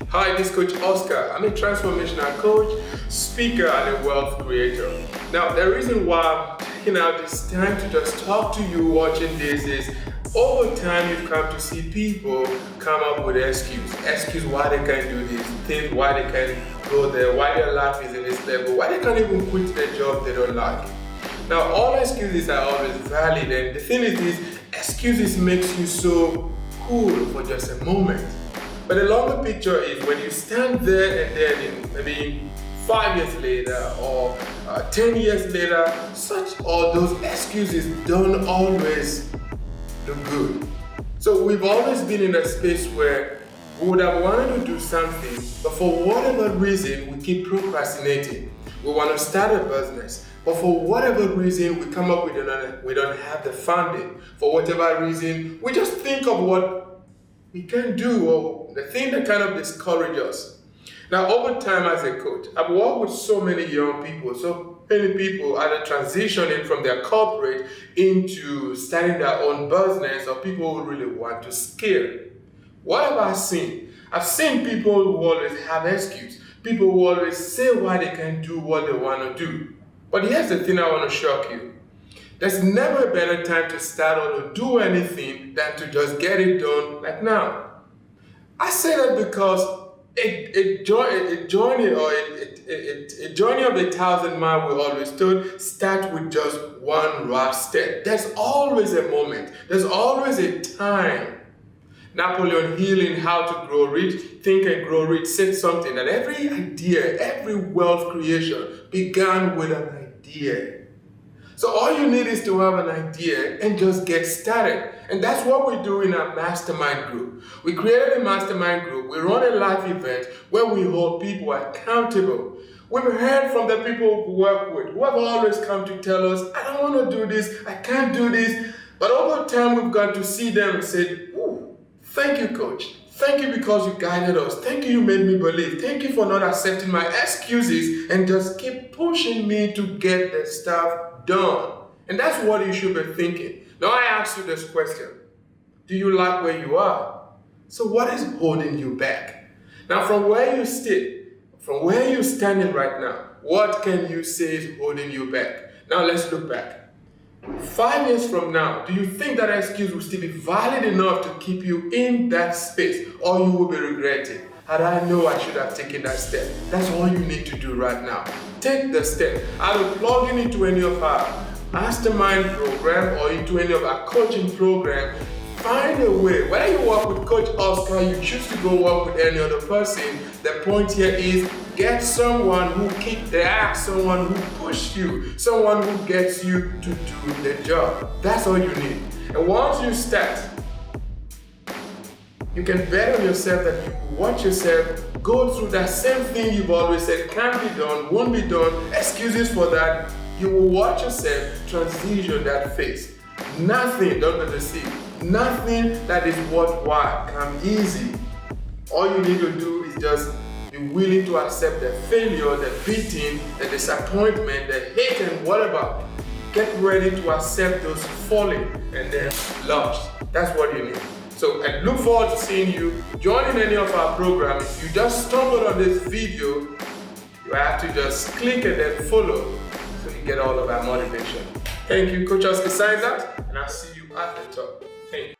Hi, this is Coach Oscar. I'm a transformational coach, speaker, and a wealth creator. Now, the reason why I'm taking out this time to just talk to you watching this is over time you've come to see people come up with excuse why they can't do this, things why they can't go there, why their life is in this level, why they can't even quit their job they don't like. Now, all excuses are always valid, and the thing is this, excuses makes you so cool for just a moment. But the longer picture is when you stand there and then maybe 5 years later or 10 years later, those excuses don't always look good. So we've always been in a space where we would have wanted to do something, but for whatever reason, we keep procrastinating. We want to start a business, but for whatever reason, we come up with we don't have the funding. For whatever reason, we just think of what we can do or the thing that kind of discourages us. Now, over time as a coach, I've worked with so many young people, so many people either transitioning from their corporate into starting their own business, or people who really want to scale. What have I seen? I've seen people who always have excuses, people who always say why they can't do what they want to do. But here's the thing I want to shock you. There's never a better time to start or to do anything than to just get it done like now. I say that because a journey of 1,000 miles, we always told, start with just one raw step. There's always a moment. There's always a time. Napoleon Hill in How to Grow Rich, Think and Grow Rich said something that every idea, every wealth creation began with an idea. So all you need is to have an idea and just get started. And that's what we do in our mastermind group. We created a mastermind group. We run a live event where we hold people accountable. We've heard from the people we work with who have always come to tell us, I don't want to do this, I can't do this. But over time, we've got to see them and say, ooh, thank you, coach. Thank you because you guided us. Thank you made me believe. Thank you for not accepting my excuses and just keep pushing me to get the stuff done. And that's what you should be thinking. Now I ask you this question. Do you like where you are? So what is holding you back? Now from where you sit, from where you're standing right now, what can you say is holding you back? Now let's look back. 5 years from now, do you think that excuse will still be valid enough to keep you in that space, or you will be regretting? Had I known I should have taken that step. That's all you need to do right now. Take the step. Either plug into any of our mastermind program or into any of our coaching program. Find a way. Whether you work with Coach Oscar, you choose to go work with any other person, the point here is get someone who kicked the ass, someone who pushed you, someone who gets you to do the job. That's all you need. And once you start, you can bet on yourself that you will watch yourself go through that same thing you've always said can't be done, won't be done, excuses for that. You will watch yourself transition that phase. Nothing, don't be deceived, nothing that is worthwhile comes easy. All you need to do is just be willing to accept the failure, the beating, the disappointment, the hate and whatever. Get ready to accept those falling and then launch. That's what you need. So I look forward to seeing you joining any of our programs. If you just stumbled on this video, you have to just click and then follow so you get all of our motivation. Thank you, Coach Oscar signs out, and I'll see you at the top. Thank you.